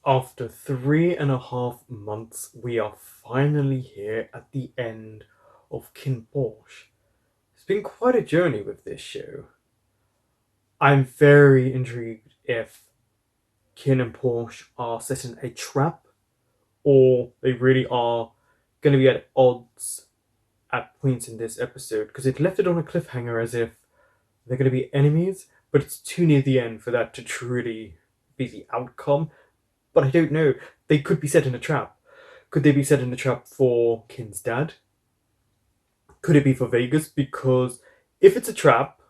After 3.5 months, we are finally here at the end of KinnPorsche. It's been quite a journey with this show. I'm very intrigued if Kinn and Porsche are setting a trap or they really are going to be at odds at points in this episode, because it left it on a cliffhanger as if they're going to be enemies, but it's too near the end for that to truly be the outcome. But I don't know. They could be set in a trap. Could they be set in a trap for Kinn's dad? Could it be for Vegas? Because if it's a trap,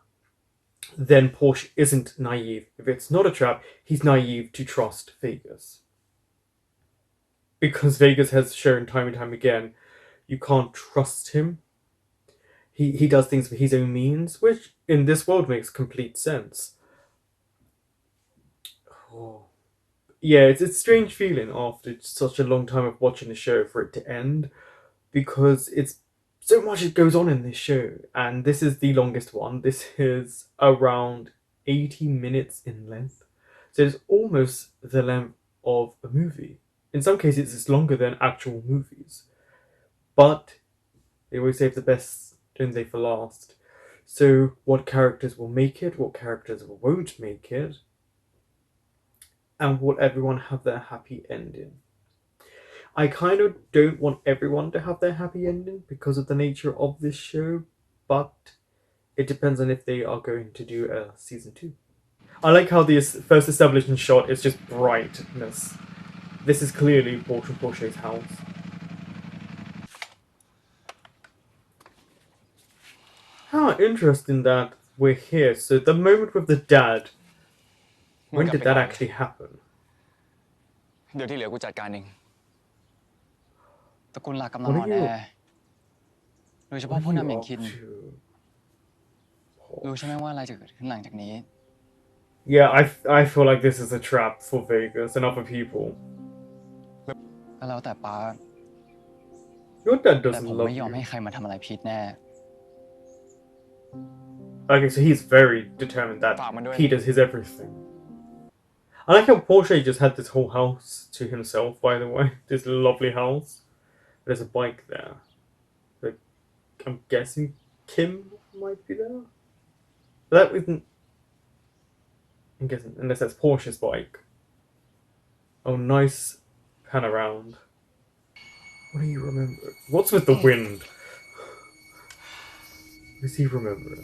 then Porsche isn't naive. If it's not a trap, he's naive to trust Vegas. Because Vegas has shown time and time again, you can't trust him. He does things for his own means, which in this world makes complete sense. Oh. Yeah, it's a strange feeling after such a long time of watching the show for it to end, because it's so much that goes on in this show, and this is the longest one. This is around 80 minutes in length, so it's almost the length of a movie. In some cases, it's longer than actual movies, but they always save the best, don't they, for last. So, what characters will make it? What characters won't make it? And will everyone have their happy ending? I kind of don't want everyone to have their happy ending because of the nature of this show, but it depends on if they are going to do a season 2. I like how the first establishment shot is just brightness. This is clearly Porsche's house. How interesting that we're here. So the moment with the dad, when did that actually happen? เดี๋ยวที่เหลือกูจัดการเองตระกูลหลักกำลัง What อ่อน are แอ you โดยเฉพาะ what ผู้ are นำอ you ย่าง up คิน to? รู้ใช่ไหมว่าอะไรจะเกิดขึ้นหลังจากนี้ Yeah, I feel like this is a trap for Vegas and other people. ก็แล้วแต่ป้า Your dad แต่ doesn't ผม love ไม่ยอม you. ให้ใครมาทำอะไรผิดแน่ Okay, so he's very determined that ฝากมันด้วย he does his everything. I like how Porsche just had this whole house to himself, by the way. This lovely house. There's a bike there. Like, I'm guessing Kim might be there? But that isn't... I'm guessing, unless that's Porsche's bike. Oh, nice pan around. What do you remember? What's with the wind? What does he remember?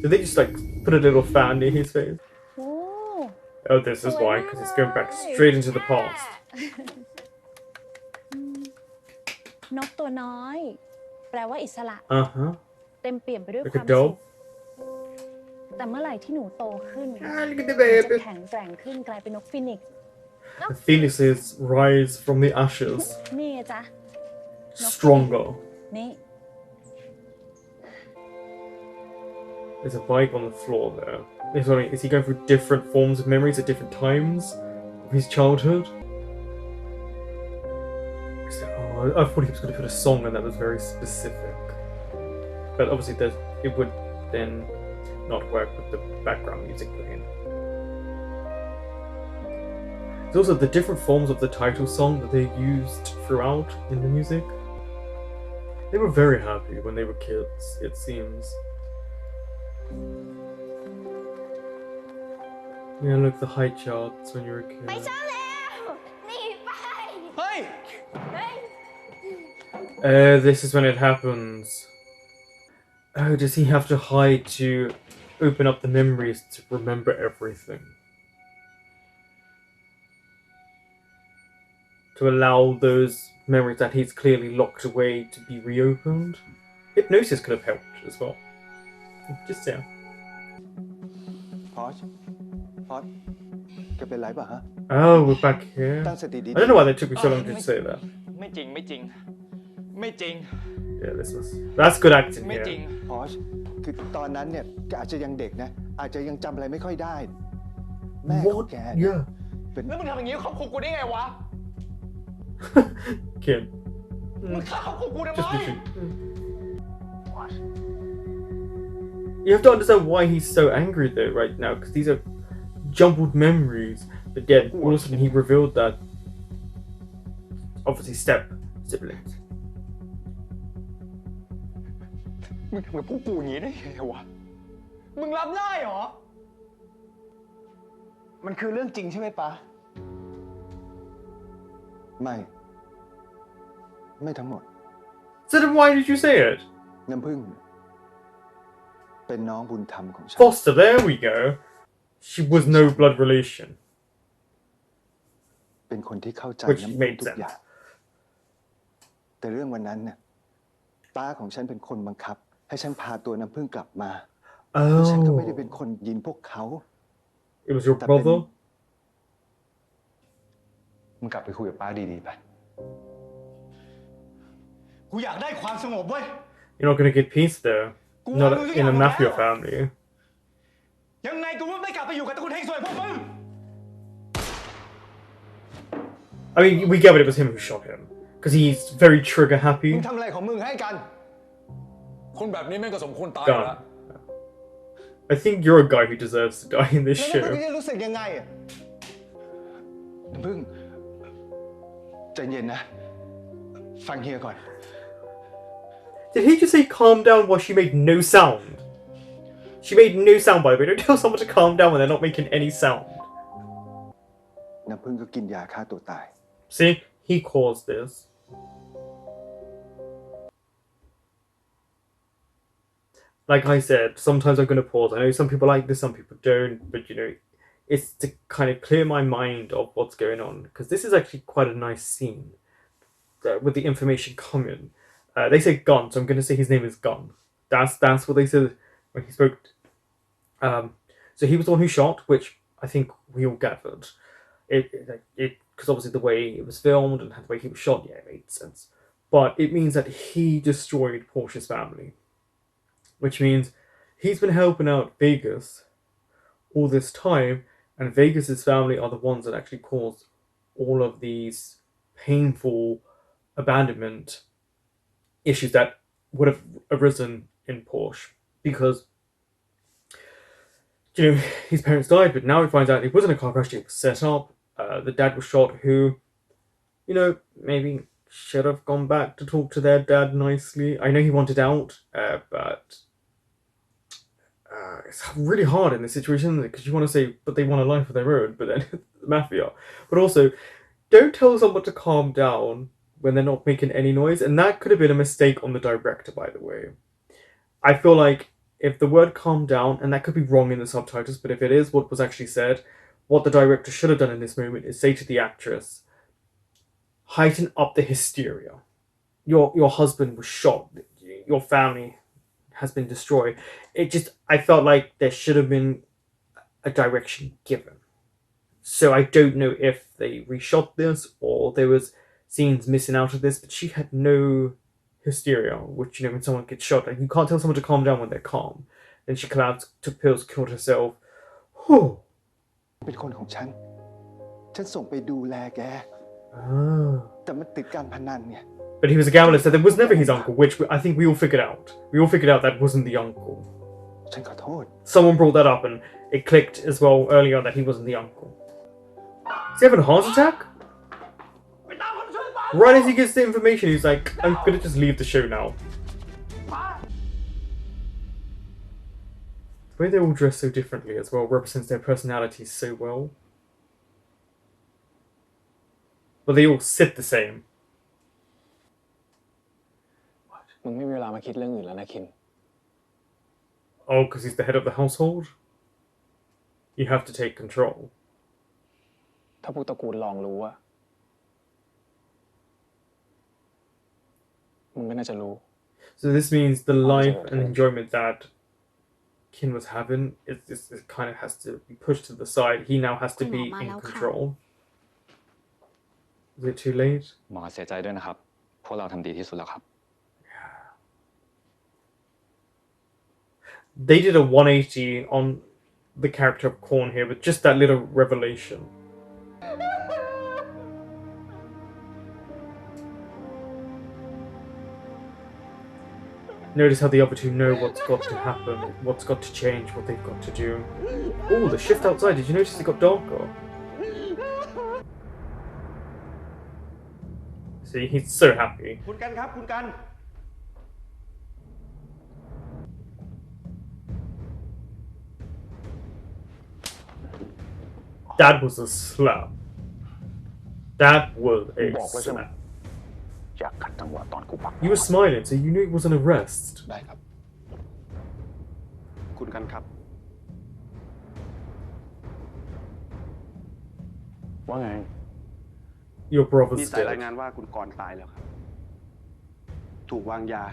Did they just, like, put a little fan near his face? Oh, this is why, because it's going back straight into the past. นกตัวน้อยแปลว่าอิสระ Uh-huh. เต็มเปี่ยมไปด้วย Like ค a วามสุข dove. แต่เมื่อไหร่ที่หนูโตขึ้น Look at the หนูจะ baby. แข็งแกร่งขึ้นกลายเป็นนกฟีนิกซ์ The phoenixes rise from the ashes. นี่จ้ะ Stronger. นี่ There's a bike on the floor there. Is he going through different forms of memories at different times of his childhood? Oh, I thought he was going to put a song and that was very specific. But obviously it would then not work with the background music playing. There's also the different forms of the title song that they used throughout in the music. They were very happy when they were kids, it seems. Yeah, look, the high charts when you were a kid. ไปซะแล้วหนีไป เฮ้ย This is when it happens. Oh, does he have to hide to open up the memories to remember everything? To allow those memories that he's clearly locked away to be reopened? Hypnosis could have helped as well. Just saying. Porsche แกเป็นไรป่ะฮะ Oh, we're back here. ตั้งสติดี I don't know why they took me so long to say that. ไม่จริง Yeah, that's good acting ไม่จริง here. Porsche คือตอนนั้นเนี่ยแกอาจจะยังเด็กนะอาจจะยังจำอะไรไม่ค่อยได้ แม่ของ What? แกเนี่ย Yeah. เป็น แล้วมึงทำอย่างนี้ครอบครัวกูได้ไงวะ Kim. มึงฆ่าครอบครัวกูทำไม Just listen. You have to understand why he's so angry though right now, because these are jumbled memories But yeah, all of a sudden he revealed that obviously step siblings. มึงทำกับพวกกูอย่างนี้ได้ไงวะ มึงรับได้เหรอ มันคือเรื่องจริงใช่ไหมป๊าไม่ทั้งหมด So then why did you say it? น้ำผึ้งเป็นน้องบุญธรรมของฉัน Foster, there we go. She was no blood relation. เป็นคนที่เข้าใจ Which น้ำผึ้ง made ทุกอย่าง แต่เรื่องวันนั้นเนี่ยป้าของฉันเป็นคนบังคับ ให้ฉันพาตัวน้ำผึ้งกลับมาฉันก็ไม่ได้เป็นคนยิงพวกเขา It was your brother? มึงกลับไปคุยกับป้าดีๆไป กูอยากได้ความสงบเว้ย You're not going to get peace there. Not in a mafia family. ยังไงกูก็ไม่กลับไปอยู่กับตระกูลเฮงซวยพวกมึง I mean, we get it was him who shot him. Because he's very trigger มึ happy. งทำอะไรของมึงให้กัน คนแบบนี้แม่งก็สมควรตายละ Done. I think you're a guy who deserves to die in this แล้วน้ำผึ้ง show. จะรู้สึกยังไงอะน้ำผึ้งใจเย็นนะ ฟังเฮียก่อน Did he just say calm down while she made no sound? She made no sound, by the way. Don't tell someone to calm down when they're not making any sound. น้ำผึ้งก็กินยาฆ่าตัวตาย See? He caused this. Like I said, sometimes I'm going to pause. I know some people like this, some people don't. But, you know, it's to kind of clear my mind of what's going on. Because this is actually quite a nice scene. With the information coming. They say Gun, so I'm going to say his name is Gun. That's what they said when he spoke. So he was the one who shot, which I think we all gathered. It because obviously the way it was filmed and the way he was shot, yeah, it made sense. But it means that he destroyed Porsche's family, which means he's been helping out Vegas all this time, and Vegas's family are the ones that actually caused all of these painful abandonment issues that would have arisen in Porsche, because you know his parents died, but now he finds out it wasn't a car crash; it was set up. The dad was shot, who, you know, maybe should have gone back to talk to their dad nicely. I know he wanted out, but it's really hard in this situation because you want to say, but they want a life of their own, but then the mafia. But also, don't tell someone to calm down when they're not making any noise, and that could have been a mistake on the director, by the way. I feel like if the word calm down, and that could be wrong in the subtitles, but if it is what was actually said, what the director should have done in this moment is say to the actress, heighten up the hysteria. Your husband was shot, your family has been destroyed. I felt like there should have been a direction given. So I don't know if they reshot this or there was scenes missing out of this, but she had no hysteria, which, you know, when someone gets shot, like, you can't tell someone to calm down when they're calm. Then she collapsed, took pills, killed herself. Whew. เป็นคนของฉันส่งไปดูแลแก แต่มันติดการพนันไง But he was a gambler, so that was never his uncle, which I think we all figured out. We all figured out that wasn't the uncle. ฉันขอโทษ Someone brought that up and it clicked as well early on that he wasn't the uncle. Is he having a heart attack? Right as he gets the information, he's like, I'm gonna just leave the show now. The way they all dress so differently as well represents their personalities so well. But they all sit the same. มึงไม่มีเวลามาคิดเรื่องอื่นแล้วนะคิน Oh, because he's the head of the household? You have to take control. ถ้าพวกตระกูลลองรู้อะมึงก็น่าจะรู้ So this means the life and enjoyment that Kin was having, it kind of has to be pushed to the side. He now has to be in control. Is it too late? หมอเสียใจด้วยนะครับพวกเราทำดีที่สุดแล้วครับ They did a 180 on the character of Korn here with just that little revelation. Notice how the other two know what's got to happen, what's got to change, what they've got to do. Oh, the shift outside, did you notice it got darker? See, he's so happy. คุณกันครับ คุณกัน That was a slap. That was a บอกแล้วใช่ไหม slap. อยากขัดจังหวะตอนกูปัก You were smiling, so you knew it was an arrest. ได้ครับ คุณกันครับ ว่าไง Your มี brother's สายราย dead. งานว่าคุณกรณ์ตายแล้วครับ ถูกวางยา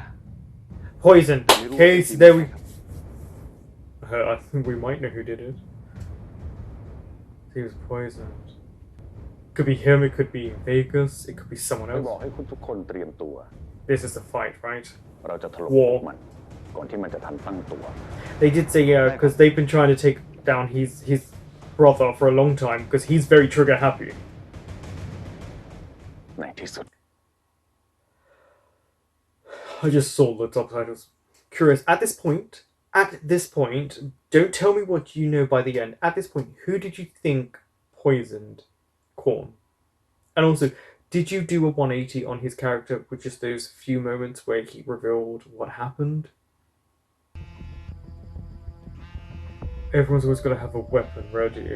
Poison. ไม่รู้ Case, ว่า there เป็น we... ใครครับ I think we might know who did it. He was poisoned. Could be him, it could be Vegas, it could be someone ไปบอก else. ให้คุณทุกคนเตรียมตัว This is the fight, right? เราจะถล่ม War พวกมัน ก่อนที่มันจะทันตั้งตัว They did say, yeah, because they've been trying to take down his brother for a long time, because he's very trigger happy. ในที่สุด I just saw the subtitles. Curious. At this point, don't tell me what you know by the end. At this point, who did you think poisoned Korn? And also, did you do a 180 on his character with just those few moments where he revealed what happened? Everyone's always got to have a weapon ready.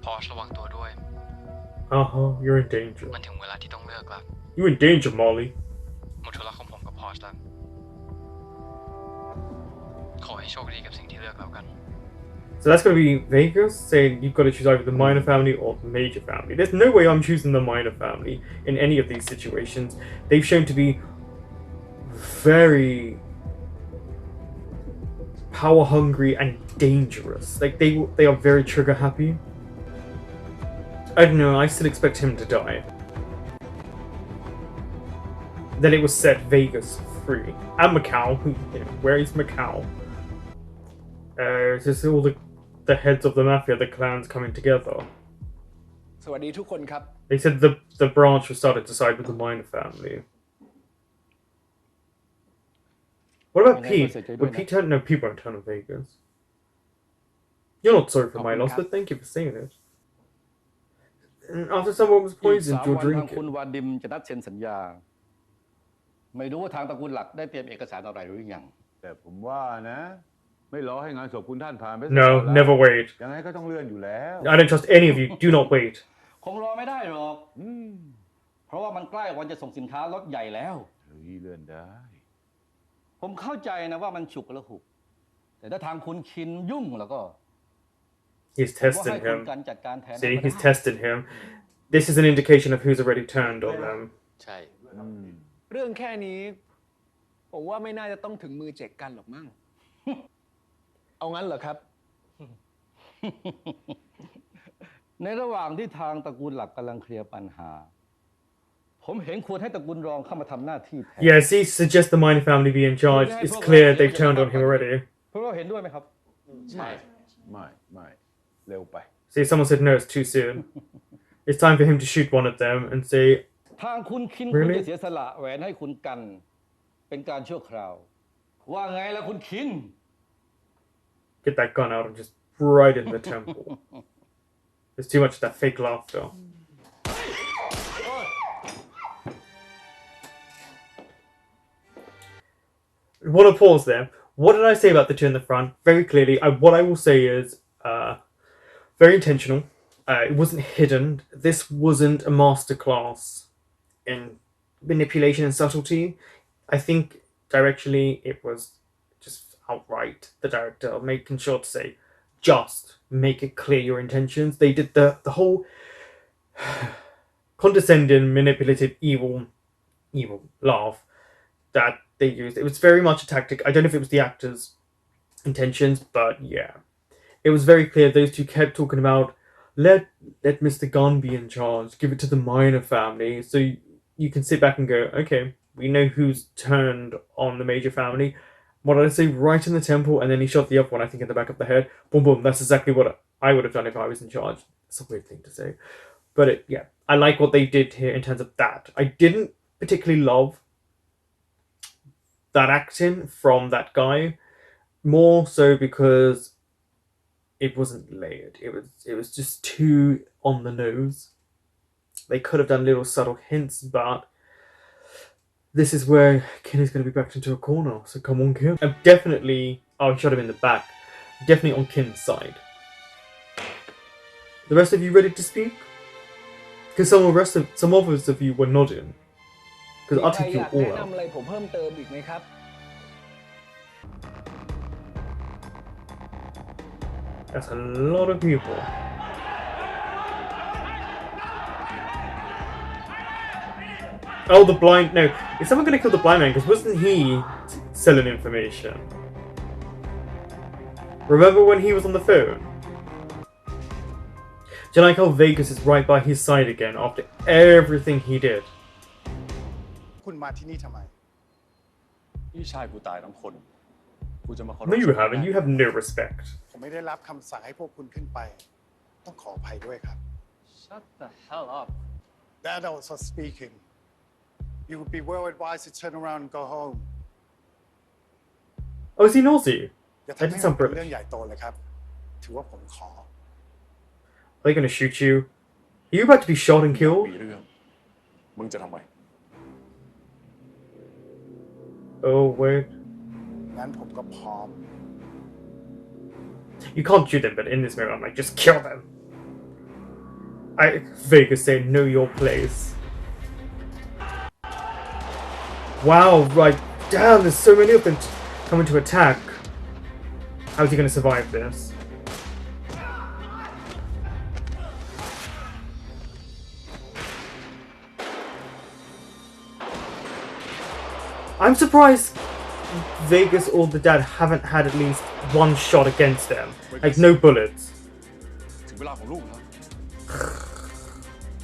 Porsche ระวังตัวด้วย You're in danger. มันถึงเวลาที่ต้องเลือกแล้ว You're in danger, Molly. หมดธุระของผมกับ Porsche แล้ว ขอให้โชคดีกับสิ่งที่เลือกแล้วกัน So that's going to be Vegas saying you've got to choose either the minor family or the major family. There's no way I'm choosing the minor family in any of these situations. They've shown to be very power hungry and dangerous. Like they are very trigger happy. I don't know, I still expect him to die. Then it was set Vegas free. And Macau, where is Macau? It's just all the heads of the mafia, the clans coming together. สวัสดีทุกคนครับ They said the branch was started to side with the minor family. What about Pete? Would Pete turn? No, Pete won't turn on Vegas. You're not sorry for my loss, but thank you for saying it. And after someone was อีก poisoned, 3 you're วันทางคุณ drinking. วาดิมจะนัดเซ็นสัญญา ไม่รู้ว่าทางตระกูลหลักได้เตรียมเอกสารอะไรหรือยัง แต่ผมว่านะ ไม่รอให้งานศพคุณท่านผ่านไป No, never wait. ยังไงก็ต้องเลื่อนอยู่แล้ว I don't trust any of you. Do not wait. คงรอไม่ได้หรอก เพราะว่ามันใกล้วันจะส่งสินค้ารถใหญ่แล้ว เฮ้ยเลื่อนได้ ผมเข้าใจนะว่ามันฉุกละหุก แต่ถ้าทางคุณคินยุ่งแล้วก็ He's ผมว่าให้ testing คุณ him. กันจัดการแทน See, ก็ he's ได้ testing him. This is an indication of who's already turned on them. ใช่ เรื่องแค่นี้ ผมว่าไม่น่าจะต้องถึงมือเจกกันหรอกมั้ง เอางั้นเหรอครับ ในระหว่างที่ทางตระกูลหลักกำลังเคลียร์ปัญหา ผมเห็นควรให้ตระกูลรองเข้ามาทำหน้าที่แทน Yeah, see, suggest the minor family be in charge. It's clear they've turned on him already. พวกเราเห็นด้วยไหมครับ ใช่ ไม่เร็วไป See, someone said no, it's too soon. It's time for him to shoot one of them and say, ทางคุณคิน Really? คุณจะเสียสละแหวนให้คุณกัน เป็นการชั่วคราว ว่าไงล่ะคุณคิน get that gun out and just right in the temple. There's too much of that fake laughter. I want to pause there. What did I say about the two in the front? Very clearly, what I will say is very intentional. It wasn't hidden. This wasn't a masterclass in manipulation and subtlety. I think directionally it was just outright the director making sure to say, just make it clear your intentions. They did the whole condescending, manipulative, evil laugh that they used. It was very much a tactic. I don't know if it was the actors' intentions, but yeah. It was very clear those two kept talking about let Mr. Gunn be in charge, give it to the minor family. So you can sit back and go, okay, we know who's turned on the major family. What did I say? Right in the temple, and then he shot the other one, I think, in the back of the head. Boom, boom. That's exactly what I would have done if I was in charge. It's a weird thing to say. But yeah, I like what they did here in terms of that. I didn't particularly love that acting from that guy. More so because it wasn't layered. It was just too on the nose. They could have done little subtle hints, but this is where Kinn is going to be backed into a corner. So come on, Kinn. I'm definitely... Oh, I shot him in the back. Definitely on Kinn's side. The rest of you ready to speak? Because some others of you were nodding. Because I'll มีใคร take อ you ยาก all แนะนำ out. อะไรผมเพิ่มเติมอีกไหมครับ That's a lot of people. Oh, the blind... No, is someone going to kill the blind man? Because wasn't he selling information? Remember when he was on the phone? Do you like how Vegas is right by his side again after everything he did? คุณมาที่นี่ทำไม พี่ชายกูตายทั้งคน กูจะมาขอโทษ No, you haven't. You have no respect. ผมไม่ได้รับคำสั่งให้พวกคุณขึ้นไป ต้องขออภัยด้วยครับ Shut the hell up The adults are speaking. You would be well advised to turn around and go home. Oh, is he Nazi? อย่า That ทำให้ did มัน sound เป็นเรื่อง British. ใหญ่โตเลยครับ ถือว่าผมขอ Are they going to shoot you? Are you about to be shot and มี killed? เรื่อง มึงจะทำไม Oh, wait. งั้นผมก็พร้อม You can't shoot them, but in this moment, I'm like, just kill them. Vegas say, know your place. Wow, right. Damn, there's so many of them coming to attack. How's he going to survive this? I'm surprised Vegas or the dad haven't had at least one shot against them. Like, no bullets. ถึงเวลาของลูกแล้ว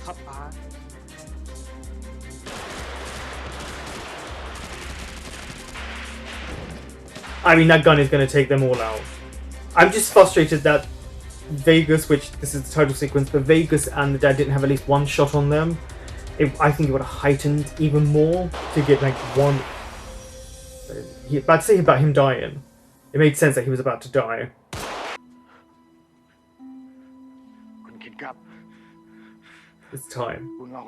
ครับป้า I mean, that gun is going to take them all out. I'm just frustrated that Vegas, which this is the title sequence, but Vegas and the dad didn't have at least one shot on them. I think it would have heightened even more to get like one. But say about him dying, it made sense that he was about to die. คุณคิดครับ It's time. คุณลอง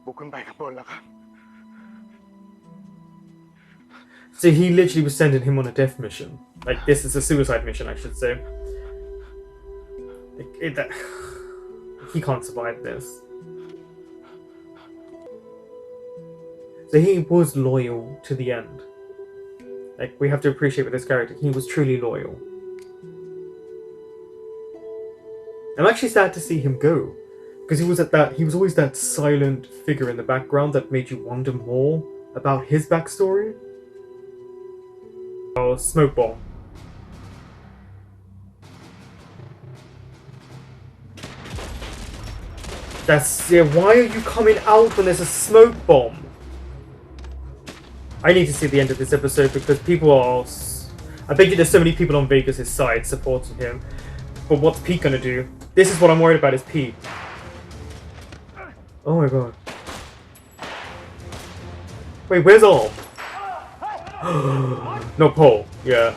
บุกขึ้นไปข้างบนแล้วครับ So he literally was sending him on a death mission. Like, this is a suicide mission, I should say. He can't survive this. So he was loyal to the end. Like, we have to appreciate with this character, he was truly loyal. I'm actually sad to see him go. Because he was always that silent figure in the background that made you wonder more about his backstory. Oh, smoke bomb. Why are you coming out when there's a smoke bomb? I need to see the end of this episode because people are... I bet you there's so many people on Vegas' side supporting him. But what's Pete gonna do? This is what I'm worried about, is Pete. Oh my god. Wait, where's Arm? No, Paul. Yeah.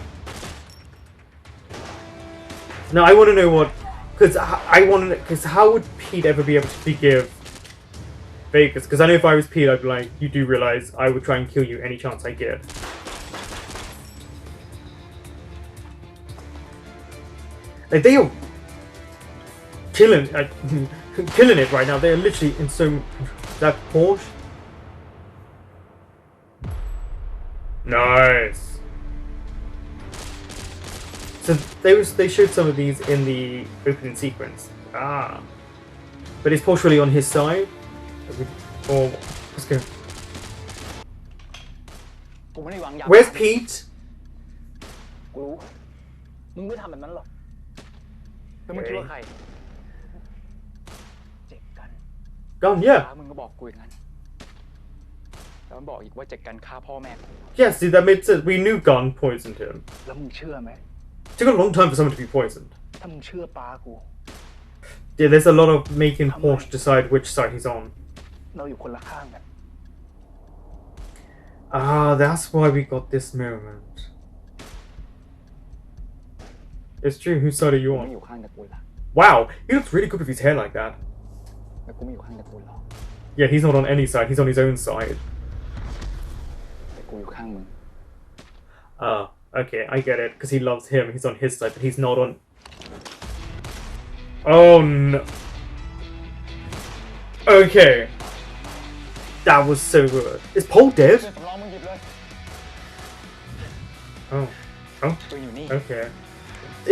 No, I want to know what... Because how would Pete ever be able to forgive Vegas? Because I know if I was Pete, I'd be like, you do realize I would try and kill you any chance I get. Like, they are killing it right now. They are literally in so... That Porsche? Nice. So they showed some of these in the opening sequence. Ah. But is Porsche really on his side? Or let's go. กูไม่ได้หวังอยาก Where's Pete? กูรู้ มึงไม่ทำแบบนั้นหรอกแล้วมึงคิดว่าใคร เจ็กกัน Gone, yeah. มึงก็บอกกูอย่างนั้น แล้วมันบอกอีกว่าเจ็กกันฆ่าพ่อแม่กู Yeah, see, that made sense. We knew Gun poisoned him. แล้วมึงเชื่อไหม It took a long time for someone to be poisoned. ถ้ามึงเชื่อป้ากู Yeah, there's a lot of making Porsche decide which side he's on. เราอยู่คนละข้างกัน Ah, that's why we got this moment. It's true. Whose side are กู you ไม่ on? อยู่ข้างตระกูลหลัก Wow, he looks really good with his hair like that. และกูไม่อยู่ข้างตระกูลหรอก Yeah, he's not on any side. He's on his own side. แต่กูอยู่ข้างมึง Okay, I get it. Because he loves him. He's on his side, but he's not on... Oh, no. Okay. That was so good. Is Paul dead? สำรองมึงหยิบเลย Oh. Oh, ปืนอยู่นี่ okay.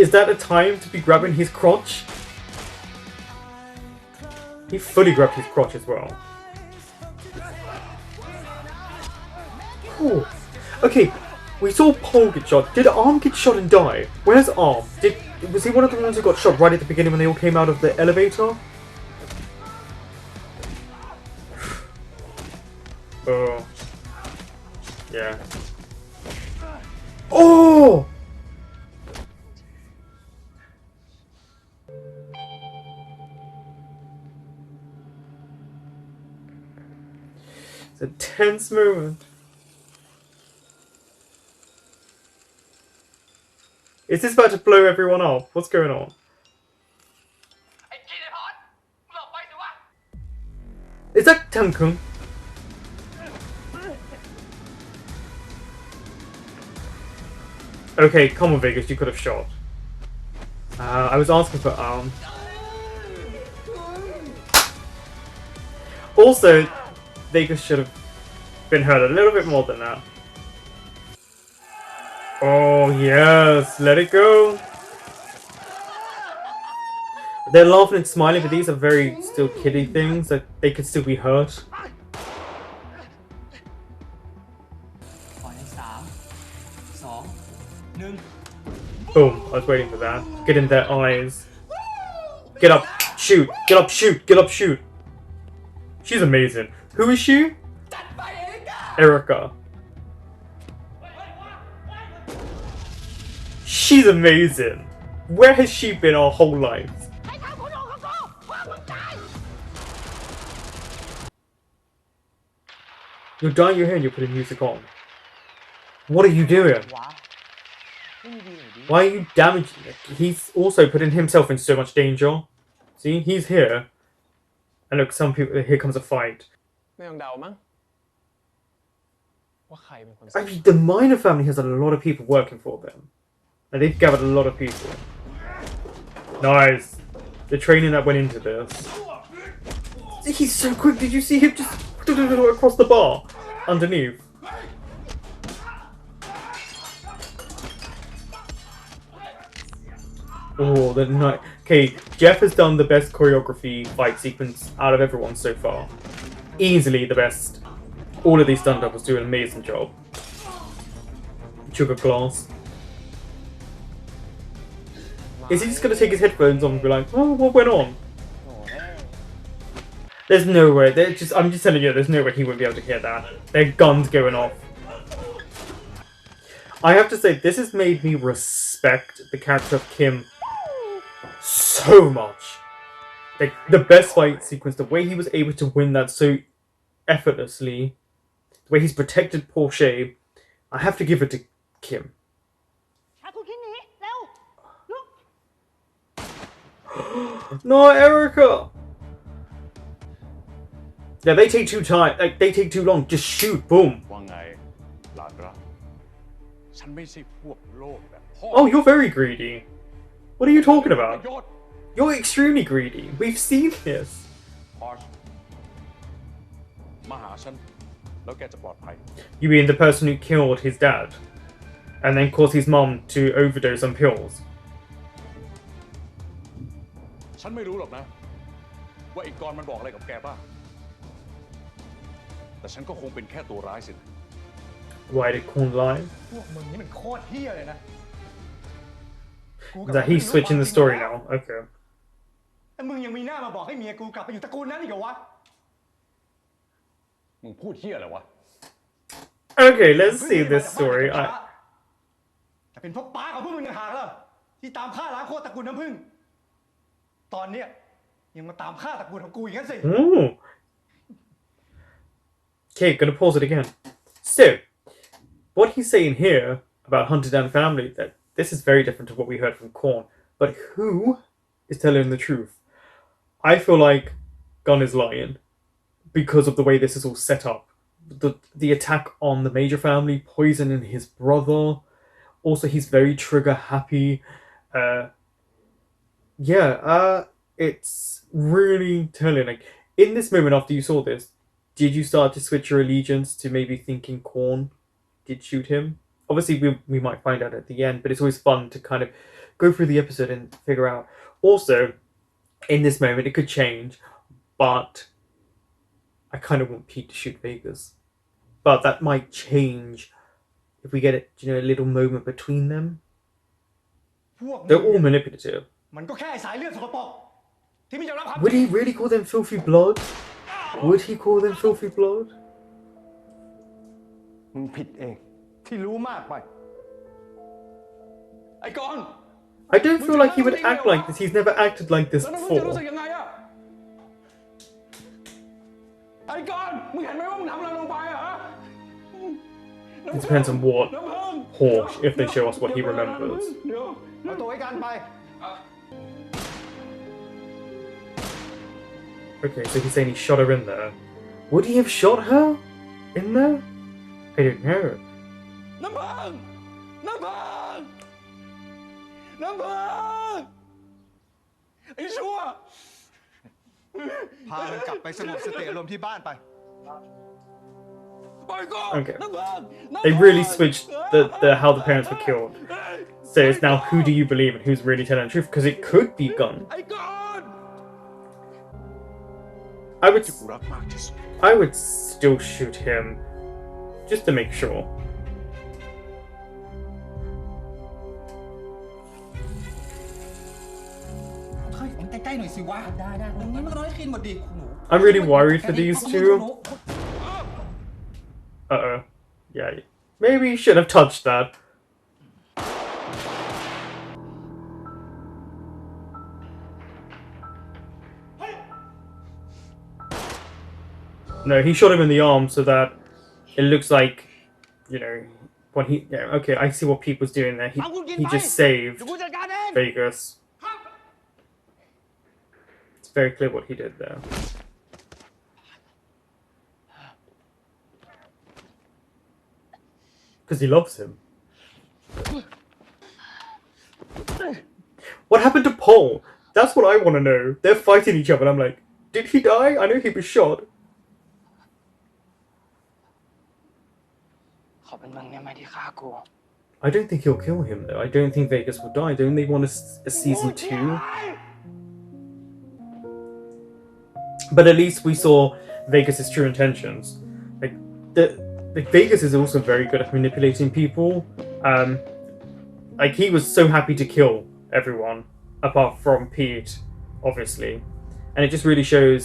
Is that a time to be grabbing his crotch? He fully grabbed his crotch as well. Ooh. Okay, we saw Paul get shot. Did Arm get shot and die? Where's Arm? Was he one of the ones who got shot right at the beginning when they all came out of the elevator? Oh. Yeah. Oh! It's a tense moment. Is this about to blow everyone off? What's going on? Is that Tankung? Okay, come on Vegas, you could have shot. I was asking for Arm. Also, Vegas should have been hurt a little bit more than that. Oh yes, let it go. They're laughing and smiling, but these are very still kiddie things that they could still be hurt. ขอใน3 2 1 Boom, I was waiting for that. Get in their eyes. Get up, shoot, get up, shoot, get up, shoot. She's amazing. Who is she? Erica. She's amazing. Where has she been our whole life? You're dyeing your hair and you're putting music on. What are you doing? ว้าไม่มีดีหรือดี Why are you damaging it? He's also putting himself in so much danger. See, he's here. And look, some people, here comes a fight. ไม่ต้องเดามั้งว่าใครเป็นคน I mean, the Minor family has a lot of people working for them. And they've gathered a lot of people. Nice. The training that went into this. He's so quick. Did you see him just across the bar? Underneath. Oh, the night. Okay, Jeff has done the best choreography fight sequence out of everyone so far. Easily the best. All of these stunt doubles do an amazing job. Sugar glass. Is he just gonna take his headphones off and be like, oh, what went on? There's no way. I'm just telling you, there's no way he wouldn't be able to hear that. There are guns going off. I have to say, this has made me respect the character of Kim so much. Like, the best fight sequence, the way he was able to win that so effortlessly, the way he's protected Porsche, I have to give it to Kim. No, Erica! Yeah, they take too time. Like, they take too long. Just shoot, boom. ว่าไงหลานรักฉันไม่ใช่พวกโลภแบบพ่อ Oh, you're very greedy. What are you talking about? ยศ You're extremely greedy. We've seen this. พอชมาหาฉันแล้วแกจะปลอดภัย You mean the person who killed his dad? And then caused his mom to overdose on pills? ฉันไม่รู้หรอกนะ ว่าไอ้กรมันบอกอะไรกับแกบ้าง แต่ฉันก็คงเป็นแค่ตัวร้ายสินะ Why did Korn lie? พวกมึงนี่มันโคตรเฮี้ยเลยนะ That he's switching the story now. Okay. แต่มึงยังมีหน้ามาบอกให้เมียกูกลับไปอยู่ตระกูลนั้นอีกเหรอวะ มึงพูดเฮี้ยอะไรวะ Okay, let's see this story. แต่เป็นเพราะป้าของพวกมึงต่างหากล่ะที่ตามฆ่าล้างโคตรตระกูลน้ำผึ้งตอนเนี้ยยังมาตามฆ่าตระกูลของกูอีกงั้นสิ Ooh. Okay, gonna pause it again. So, what he's saying here about hunted down family, that this is very different to what we heard from Korn. But who is telling the truth? I feel like Gunn is lying because of the way this is all set up. The attack on the Major family, poisoning his brother. Also, he's very trigger happy. It's really telling. Like, in this moment after you saw this, did you start to switch your allegiance to maybe thinking Korn did shoot him? Obviously, we might find out at the end, but it's always fun to kind of go through the episode and figure out. Also, in this moment, it could change, but I kind of want Pete to shoot Vegas. But that might change if we get a little moment between them. They're all manipulative. มันก็แค่ไอ้สายเลือดสกปรกที่ไม่ยอมรับความ Would he really call them filthy blood? Would he call them filthy blood? มึงผิดเองที่รู้มากไป ไอ้กอน I don't feel like he would act like this. He's never acted like this แล้วน้ำพึ่งจะ before. รู้สึกยังไงอะไอ้กอนมึงเห็นไหมว่ามึงทำอะไรลงไปอะฮะ It depends on what น้ำพึ่ง Porsche, if they show us what he remembers. เดี๋ยว เอาตัวไอ้กันไป Okay, so he's saying he shot her in there. Would he have shot her in there? I don't know. น้ำพึ่งน้ำพึ่งน้ำพึ่งไอ้ชั่ว พามันกลับไปสงบสติอารมณ์ที่บ้านไป ปล่อยกู Okay. น้ำพึ่งน้ำ They พึ่ง really switched the how the parents were killed. So it's now who do you believe and who's really telling the truth? Because it could be Gunn. ไอ้กอน I would ที่กูรักมากที่สุด I would still shoot him just to make sure. เฮ้ยมันใกล้ๆหน่อยสิวะได้ตรงนี้มันก็น้อยขึ้นหมดดิคุณหนู I'm really worried for these two. Uh-oh. Yeah. Maybe you should have touched that. No, he shot him in the arm so that it looks like, when he... Yeah, okay, I see what Pete was doing there. He just saved เดี๋ยวกูจัดการเอง Vegas. It's very clear what he did there. Because he loves him. What happened to Paul? That's what I want to know. They're fighting each other and I'm like, did he die? I know he was shot. เขาเป็นมึงเนี่ยไหมที่ฆ่ากู I don't think he'll kill him though. I don't think Vegas will die. Don't they want a season 2? But at least we saw Vegas's true intentions. Like Vegas is also very good at manipulating people. Like he was so happy to kill everyone apart from Pete, obviously, and it just really shows,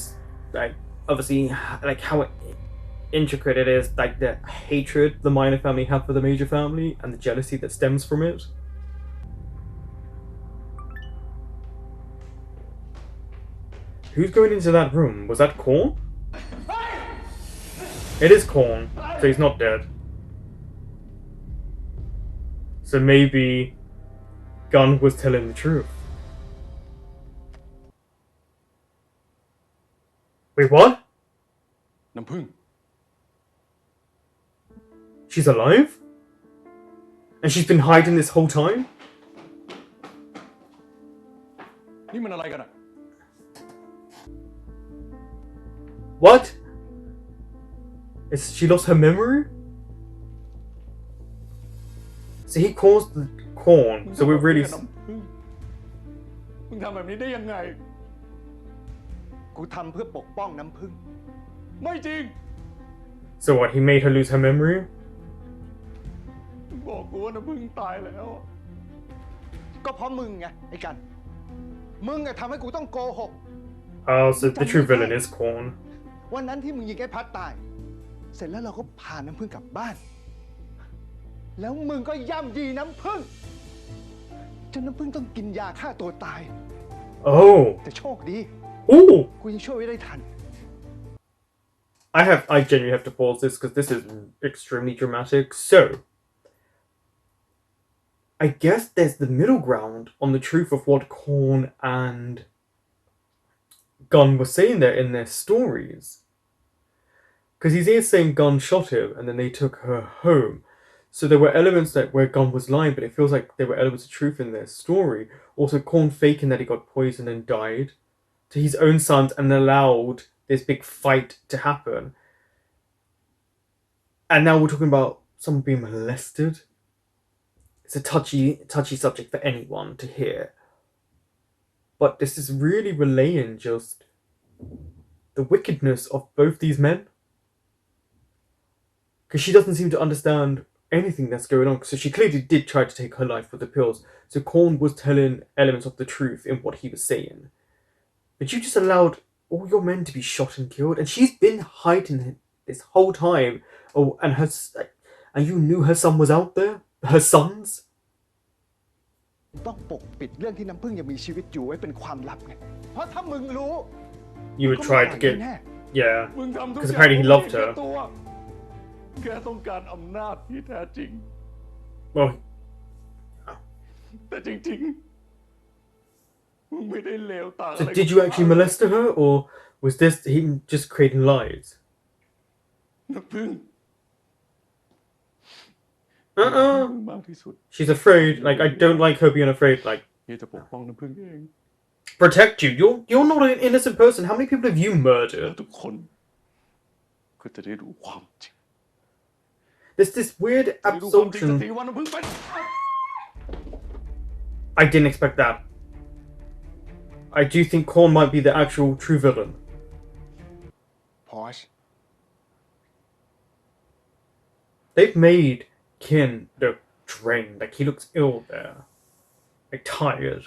like, obviously, like how intricate it is, like the hatred the minor family have for the major family and the jealousy that stems from it. Who's going into that room? Was that Korn? It is Korn, so he's not dead. So maybe Gunn was telling the truth. Wait, what? น้ำพึ่ง She's alive? And she's been hiding this whole time? นี่มันอะไรกันอะ What? She lost her memory? So he caused the Korn, so we're really... มึงทำแบบนี้ได้ยังไง กูทำเพื่อปกป้องน้ำผึ้ง ไม่จริง So what, he made her lose her memory? มึงบอกกูว่าน้ำพึ่งตายแล้ว ก็เพราะมึงไงไอ้กัน มึงอะทำให้กูต้องโกหก Oh, so the true villain is Korn. วันนั้นที่มึงยิงไอ้พัดตาย เสร็จแล้วเราก็พาน้ำผึ้งกลับบ้าน แล้วมึงก็ย่ำยีน้ำผึ้งจนน้ำผึ้งต้องกินยาฆ่าตัวตาย Oh. แต่โชคดี Ooh. กูยังช่วยไว้ได้ทัน I genuinely have to pause this because this is extremely dramatic. So, I guess there's the middle ground on the truth of what Korn and Gunn were saying there in their stories. Because he's here saying Gunn shot him and then they took her home. So there were elements that where Gunn was lying, but it feels like there were elements of truth in their story. Also, Korn faking that he got poisoned and died to his own sons and allowed this big fight to happen. And now we're talking about someone being molested. It's a touchy subject for anyone to hear. But this is really relaying just the wickedness of both these men. Because she doesn't seem to understand anything that's going on. So she clearly did try to take her life with the pills. So Korn was telling elements of the truth in what he was saying. But you just allowed all your men to be shot and killed. And she's been hiding this whole time. Oh, and you knew her son was out there? Her sons? ต้องปกปิดเรื่องที่น้ำพึ่งยังมีชีวิตอยู่ไว้เป็นความลับไง เพราะถ้ามึงรู้ You would try to get... Yeah. มึงทำทุก Because อย่าง apparently he loved her. ตัวแค่ต้องการอำนาจที่แท้จริง Well... แต่จริงๆมึงไม่ได้เลวต่าง So did you actually molest her? Or was this him just creating lies? น้ำพึ่ง มากที่สุด She's afraid. Like, I don't like her being afraid. Like, ที่จะปกป้องน้ำพึ่งเอง protect you. You're not an innocent person. How many people have you แล้ว murdered? ทุกคนก็จะได้รู้ความจริง There's this weird จะได้รู้ความจริงสัก absorption. ทีว่าน้ำพึ่งเป็น I didn't expect that. I do think Korn might be the actual true villain. Porsche They've made Kinn look drained. Like, he looks ill there. Like, tired.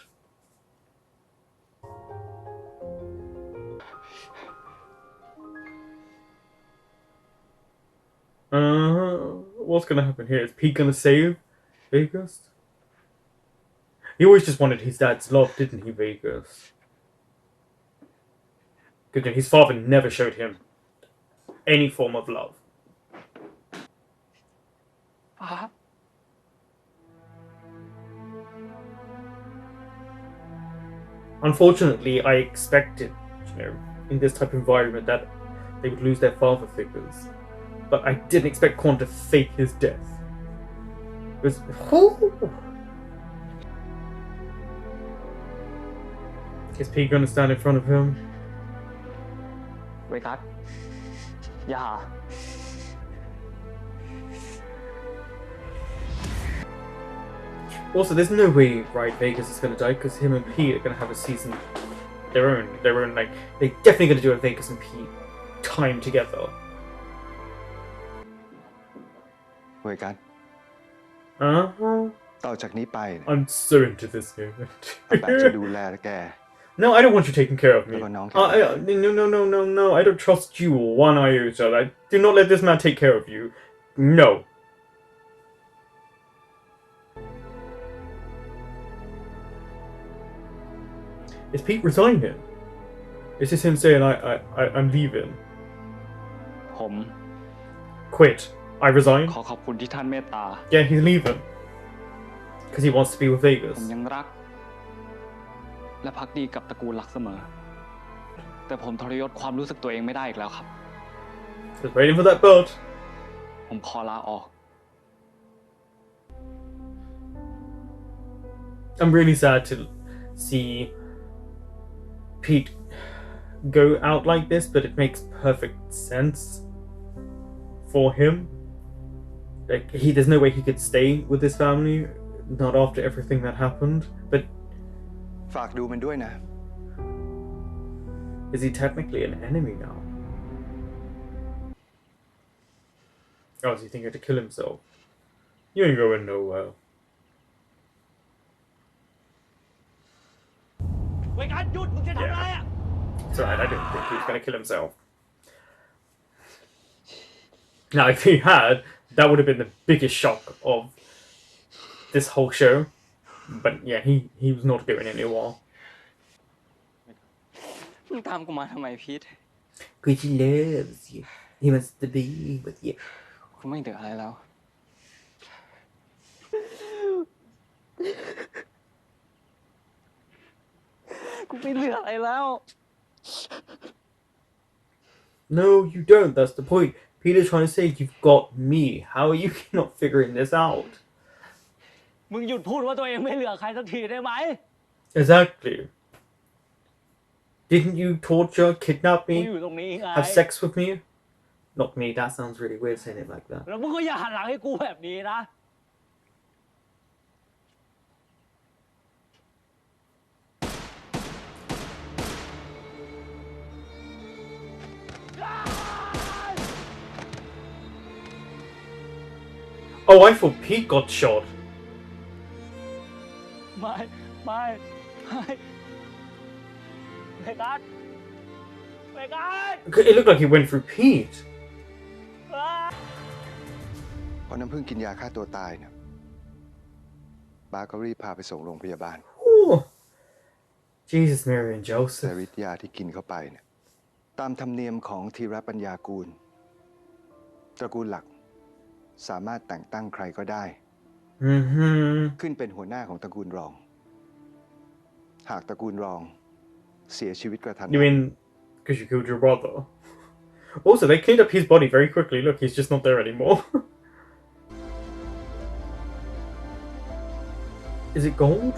What's gonna happen here? Is Pete gonna save Vegas? He always just wanted his dad's love, didn't he, Vegas? Because his father never showed him any form of love. ฟ้า Unfortunately, I expected, in this type of environment that they would lose their father figures. But I didn't expect Korn to fake his death. It was... Is Pete gonna stand in front of him? เวกัสอย่า Also, there's no way, right, Vegas is gonna die, because him and Pete are gonna have a season their own, like, they're definitely gonna do a Vegas and Pete time together. เวยกัน Uh-huh. ต่อจากนี้ไปเนี่ย I'm so into this moment. อาแปะจะดูแลแก No, I don't want you taking care of me. Pero no, No. I don't trust you one iota. Do not let this man take care of you. No. Is Pete resigning? Is this him saying I'm leaving? ผม Quit. I resign. ขอขอบคุณที่ท่านเมตตา Yeah, he's leaving. Because he wants to be with ผม Vegas. ยังรัก และภักดีกับตระกูลหลักเสมอ แต่ผมทรยศความรู้สึกตัวเองไม่ได้อีกแล้วครับ Just waiting for that boat. ผมขอลาออก I'm really sad to see Pete go out like this, but it makes perfect sense for him. Like, there's no way he could stay with his family, not after everything that happened. But ฝากดูมันด้วยนะ is he technically an enemy now? Oh, is he thinking to kill himself? You ain't going nowhere. เวกัสหยุดมึงจะทำอะไรอ่ะ It's alright, I didn't think he was gonna kill himself. Now, if he had, that would have been the biggest shock of this whole show. But yeah, he was not going anywhere. มึงตามกูมาทำไมพีท Because he loves you. He wants to be with you. กูไม่เดือดอะไรแล้ว กูไม่เหลืออะไรแล้ว No, you don't. That's the point. Peter's trying to say you've got me. How are you not figuring this out? มึงหยุดพูดว่าตัวเองไม่เหลือใครสักทีได้ไหม Exactly. Didn't you torture, kidnap กู me, อยู่ตรงนี้ไง have sex with me? Not me. That sounds really weird saying it like that. แล้วมึงก็อย่าหันหลังให้กูแบบนี้นะ Oh, I thought Pete got shot. ไม่ไม่กัสไม่กัส It looked like he went through Pete. พอน้ำพึ่งกินยาฆ่าตัวตายเนี่ยป้าก็รีบพาไปส่งโรงพยาบาล Ooh. Jesus, Mary and แต่ Joseph. ฤทธิ์ยาที่กินเข้าไปเนี่ยตามธรรมเนียมของธีรปัญญากูล ตระกูลหลักสามารถแต่งตั้งใครก็ได้ Mm-hmm. ขึ้นเป็นหัวหน้าของตระกูลรอง หากตระกูลรองเสียชีวิตกระทัน You mean because you killed your brother? Also, they cleaned up his body very quickly. Look, he's just not there anymore. Is it gold?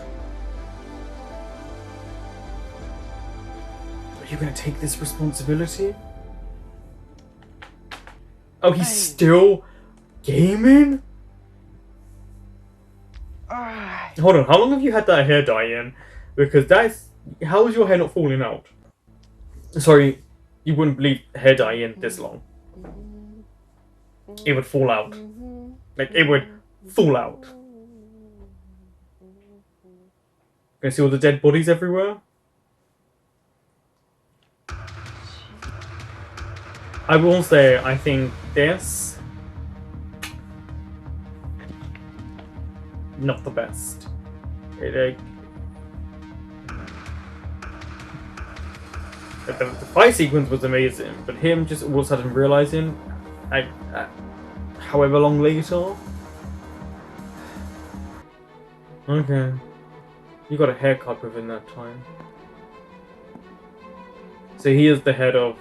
Are you gonna take this responsibility? Oh, he's still gaming? Hold on, how long have you had that hair dye in? Because that's... How is your hair not falling out? Sorry, you wouldn't believe hair dye in this long. It would fall out. Like, it would fall out. Can you see all the dead bodies everywhere? I will say, I think this... Not the best. The fight sequence was amazing, but him just all of a sudden realizing, however long later. Okay, you got a haircut within that time. So he is the head of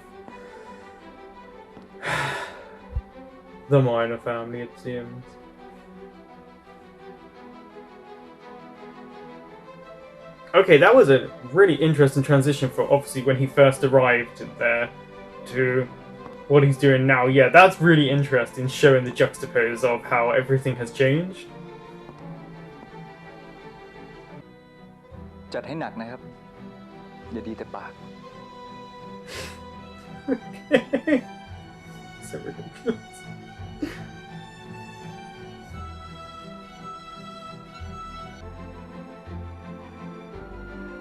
the Minor family, it seems. Okay, that was a really interesting transition for obviously when he first arrived there to what he's doing now. Yeah, that's really interesting, showing the juxtapose of how everything has changed. จัดให้หนักนะครับ อย่าดีแต่ปาก So ridiculous.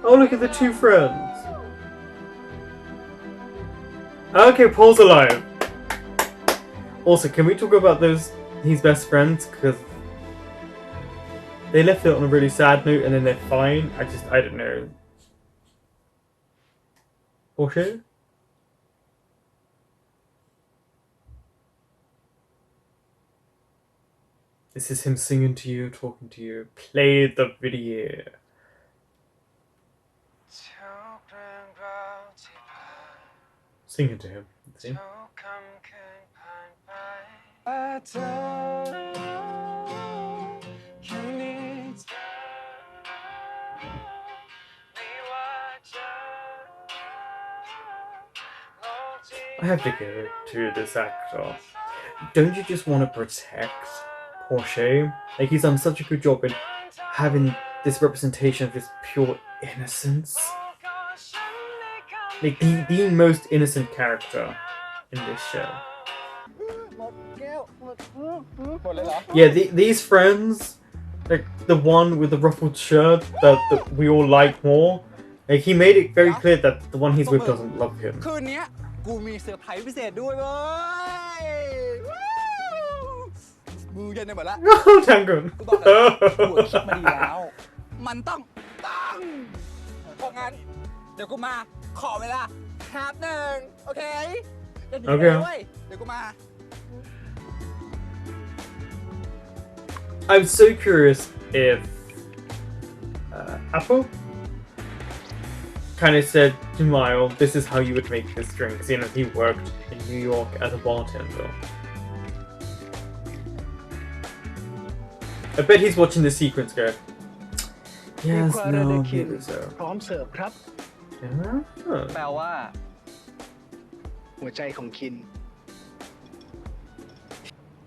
Oh, look at the two friends. Okay, Paul's alive. Also, can we talk about his best friends? Because they left it on a really sad note and then they're fine. I don't know. Porsche? This is him singing to you, talking to you. Play the video. Singing to him. See? I have to give it to this actor. Don't you just want to protect Porsche? Like, he's done such a good job in having this representation of this pure innocence. Like, the most innocent character in this show. Yeah, these friends, like the one with the ruffled shirt that we all like more, like, he made it very clear that the one he's with doesn't love him. คืนนี้กูมีเซอร์ไพรส์พิเศษด้วยเว้ยมือเย็นไปหมดละ Oh, Tangun. กูบอกเลยกูคิดมาดีแล้ว มันต้องเพราะงั้นเดี๋ยวกูมาขอเวลาแป๊บหนึ่งโอเคเดี๋ยวดีด้วยเดี๋ยวกูมา I'm so curious if Apple kind of said to Mile, this is how you would make this drink. You know, he worked in New York as a bartender. I bet he's watching the sequence go, yes, no, maybe so. พร้อมเสิร์ฟครับ Yeah. แปลว่า หัวใจของคิน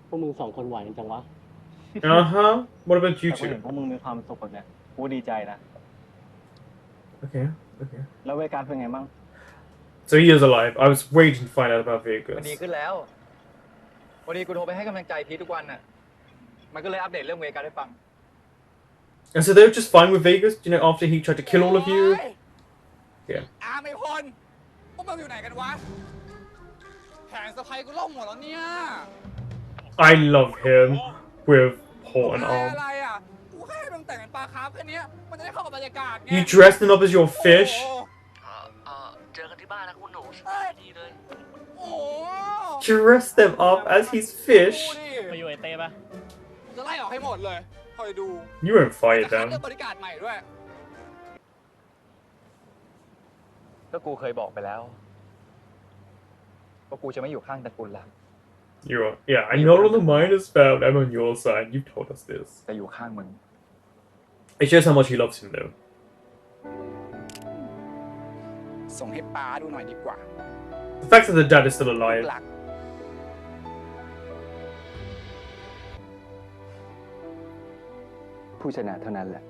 พวกมึงสองคนหวานจังวะ Uh-huh. What about you แต่กูเห็ two? นพวกมึงมีความสุขแบบเนี้ยกูดีใจนะ Okay, okay. แล้วเวกัสเป็นไงบ้าง So he is alive. I was waiting to find out about มันดี Vegas. ขึ้นแล้ววันนี้กูโทรไปให้กำลังใจพีททุกวันน่ะมันก็เลยอัปเดตเรื่องเวกัสให้ฟัง And so they were just fine with Vegas, you know, after he tried to kill all of you? Yeah. อาไม่พลพวกมึงอยู่ไหนกันวะ แผนสะพายกูล่มหมดแล้วเนี่ย I love him with Paul and แผน Arm. อะไรอ่ะ กูแค่ให้มึงแต่งเป็นปลาคาร์ฟแค่เนี้ยมันจะได้เข้ากับบรรยากาศไง You dressed him up as your fish? เจอกันที่บ้านนะคุณหนูดีเลย โอ้ Dressed them up as his fish? ไปอยู่ไอเต้ปะ จะไล่ออกให้หมดเลย คอยดู You won't fire จะคัด them. เรื่องบริการใหม่ด้วย ก็กูเคยบอกไปแล้วว่ากูจะไม่อยู่ข้างตระกูลหลัก Yeah, I'm not on the minus found. I'm on your side. You've told us this. แต่อยู่ข้างมึง It shows how much he loves him, though. ส่งให้ป้าดูหน่อยดีกว่า The fact that the dad is still alive. หลัก ผู้ชนะเท่านั้นแหละ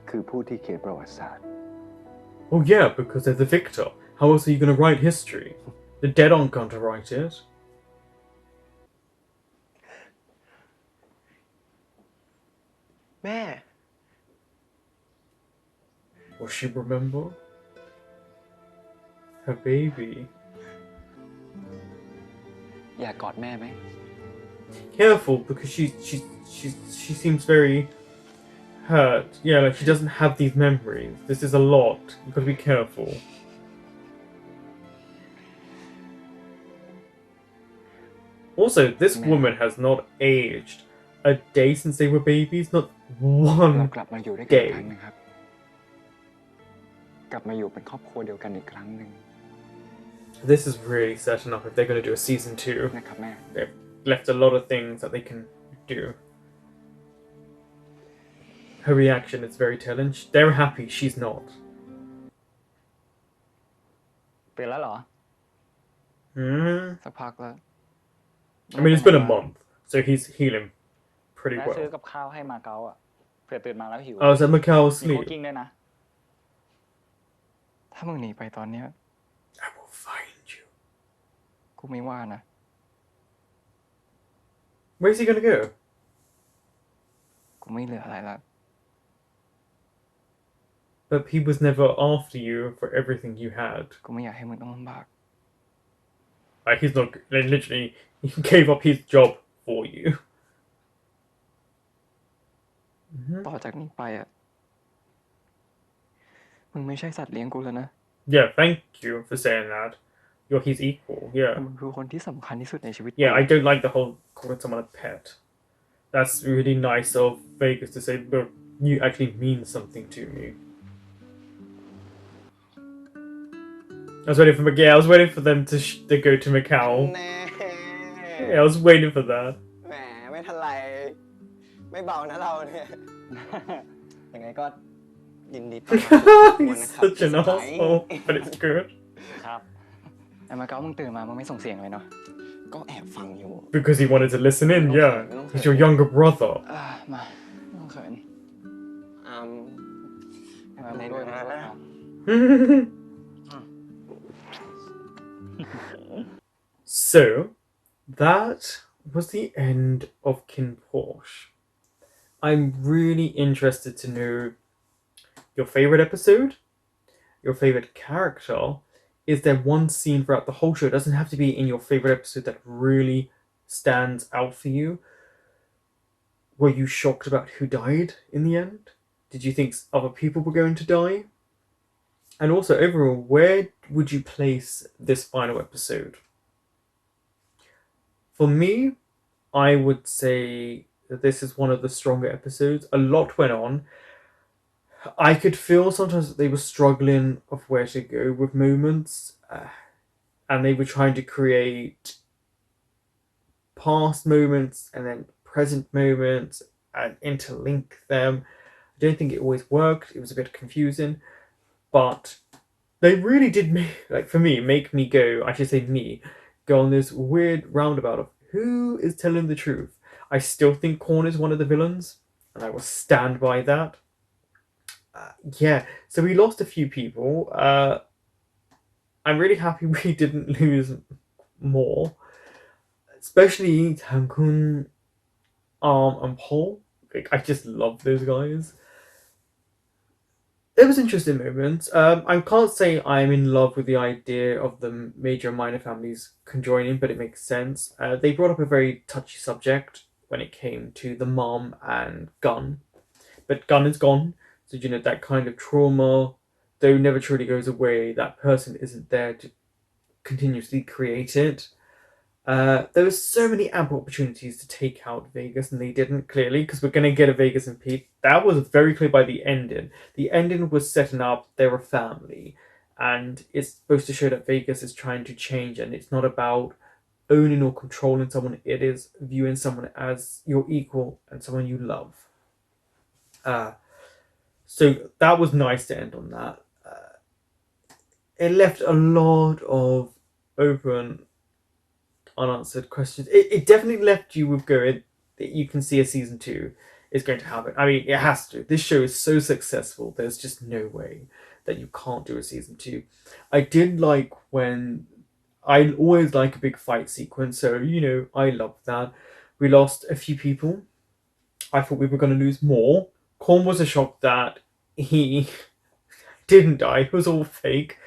คือผู้ที่เขียนประวัติศาสตร์ Oh yeah, because they're the victor. How else are you going to write history? The dead aren't going to write it. แม่ Will she remember? Her baby. อยากกอดแม่ไหม Careful, because she seems very hurt. Yeah, like she doesn't have these memories. This is a lot. You've got to be careful. Also, this woman has not aged a day since they were babies. Not เรา one กลับมาอยู่ด้วยกันอีก day. ครั้งหนึงครับ กลับมาอยู่เป็นครอบครัวเดียวกันอีกครั้งหนึ่ง This is really setting up if they're going to do a season 2. นะครับแม่ They've left a lot of things that they can do. Her reaction is very telling. They're happy, she's not. เปลี่ยนแล้วเหรอ Hmm. สักพักแล้ว I mean, it's been a month, so he's healing pretty แม่ซื้อ well. กับข้าวให้มาเก๊าอ่ะเผื่อตื่นมาแล้วหิว Oh, is that Macau มีโค asleep? กิ้งด้วยนะ ถ้ามึงหนีไปตอนเนี้ย I will find you. กูไม่ว่านะ Where's he gonna go? กูไม่เหลืออะไรละ But he was never after you for everything you had. กูไม่อยากให้มึงต้องลำบาก Like, he's not. Like, literally, he gave up his job for you. ต่อจากนี้ไปอ่ะ มึงไม่ใช่สัตว์เลี้ยงกูแล้วนะ Yeah, thank you for saying that. You're his equal, yeah. มึงคือคนที่สำคัญที่สุดในชีวิต Yeah, I don't like the whole calling someone a pet. That's really nice of Vegas to say, but you actually mean something to me. I was waiting for I was waiting for them to go to Macau. แน่ Yeah, I was waiting for that. แหมไม่ทันไร ไม่เบานะเราเนี่ย ยังไงก็ยินดีต้อนรับทุกคน He's นะครับ such an ที่สมัย asshole, but it's good ครับแต่มาเก๊ามึงตื่นมามึงไม่ส่งเสียงเลยเนาะ ก็แอบฟังอยู่ because he wanted to listen in. Yeah, he's your younger brother. มาต้องเขิน อืม มา อะไร ด้วย นะ นะ So, that was the end of KinnPorsche. I'm really interested to know your favorite episode, your favorite character. Is there one scene throughout the whole show? It doesn't have to be in your favorite episode that really stands out for you. Were you shocked about who died in the end? Did you think other people were going to die? And also, overall, where would you place this final episode? For me, I would say that this is one of the stronger episodes. A lot went on. I could feel sometimes that they were struggling of where to go with moments, and they were trying to create past moments and then present moments and interlink them. I don't think it always worked. It was a bit confusing, but they really did for me, make me go. I should say me go on this weird roundabout of who is telling the truth. I still think Korn is one of the villains, and I will stand by that. Yeah, so we lost a few people. I'm really happy we didn't lose more, especially Tankun, and Paul. Like, I just love those guys. There was interesting moments. I can't say I'm in love with the idea of the major and minor families conjoining, but it makes sense. They brought up a very touchy subject when it came to the mom and Gun, but Gun is gone. So that kind of trauma, though never truly goes away, that person isn't there to continuously create it. There were so many ample opportunities to take out Vegas, and they didn't, clearly, because we're going to get a Vegas and Pete. That was very clear by the ending. The ending was setting up they're a family, and it's supposed to show that Vegas is trying to change, and it's not about owning or controlling someone. It is viewing someone as your equal and someone you love. So that was nice to end on that. It left a lot of open, unanswered questions. It definitely left you with going that you can see a season 2 is going to happen. I mean, it has to. This show is so successful. There's just no way that you can't do a season 2. I did like when I always like a big fight sequence, so I love that. We lost a few people. I thought we were going to lose more. Korn was a shock that he didn't die. It was all fake.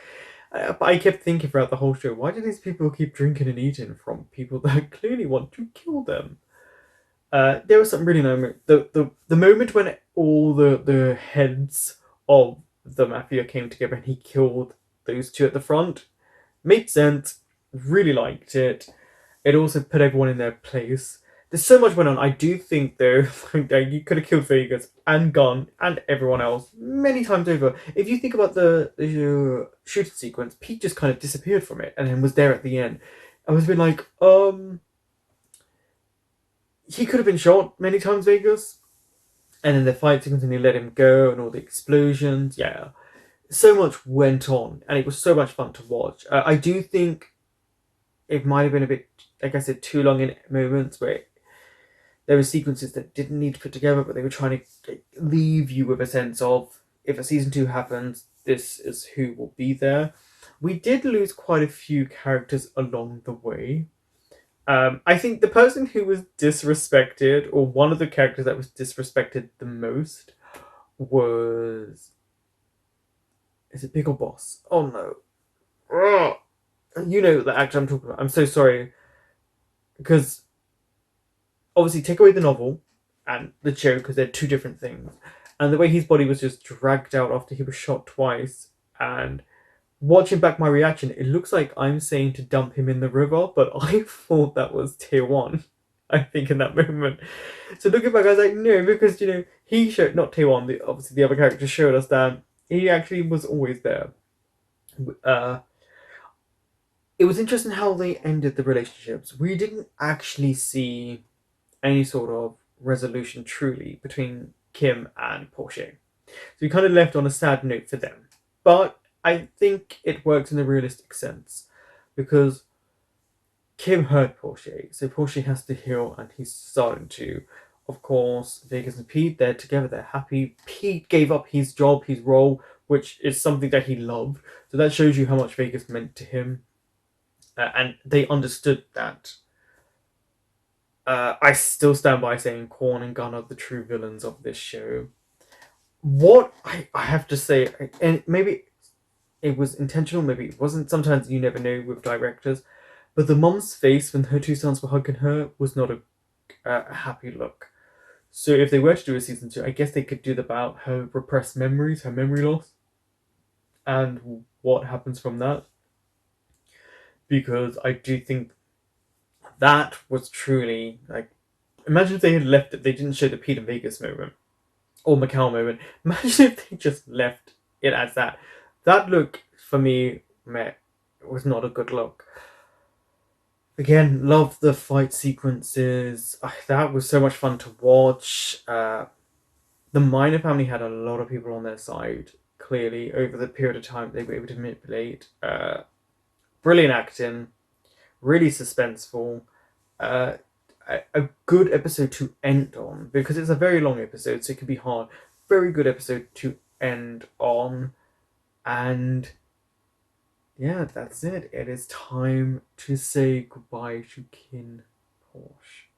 But I kept thinking throughout the whole show, why do these people keep drinking and eating from people that clearly want to kill them? There was some really nice the moment when all the heads of the mafia came together and he killed those two at the front made sense. Really liked it. It also put everyone in their place. There's so much went on. I do think, though, that you could have killed Vegas and Gunn and everyone else many times over. If you think about the shooting sequence, Pete just kind of disappeared from it and then was there at the end. I was a bit like, he could have been shot many times, Vegas. And then the fight sequence and he let him go and all the explosions. Yeah. So much went on and it was so much fun to watch. I do think it might have been a bit, like I said, too long in moments where there were sequences that didn't need to put together, but they were trying to leave you with a sense of, if a season 2 happens, this is who will be there. We did lose quite a few characters along the way. I think the person who was disrespected, or one of the characters that was disrespected the most, was... Is it Big or Boss? Oh no. Ugh. You know the actor I'm talking about. I'm so sorry. Because obviously take away the novel and the show, because they're two different things. And the way his body was just dragged out after he was shot twice, and watching back my reaction, it looks like I'm saying to dump him in the river, but I thought that was tier 1. I think in that moment. So looking back, I was like, no, because he showed, not tier 1, obviously the other character showed us that he actually was always there. It was interesting how they ended the relationships. We didn't actually see any sort of resolution truly between Kim and Porsche. So we kind of left on a sad note for them. But I think it works in a realistic sense because Kim hurt Porsche, so Porsche has to heal, and he's starting to. Of course, Vegas and Pete, they're together, they're happy. Pete gave up his job, his role, which is something that he loved. So that shows you how much Vegas meant to him. And they understood that. I still stand by saying Korn and Gunn are the true villains of this show. What I have to say, and maybe it was intentional, maybe it wasn't. Sometimes you never know with directors. But the mom's face when her two sons were hugging her was not a happy look. So if they were to do a season 2, I guess they could do about her repressed memories, her memory loss, and what happens from that. Because I do think that was truly, like, imagine if they had left it, they didn't show the Pete and Vegas moment. or Macau moment. Imagine if they just left it as that. That look, for me, meh, was not a good look. Again, love the fight sequences. That was so much fun to watch. The Minor family had a lot of people on their side, clearly, over the period of time they were able to manipulate. Brilliant acting, really suspenseful. A good episode to end on, because it's a very long episode, so it can be hard. Very good episode to end on. And yeah, that's it. It is time to say goodbye to KinnPorsche.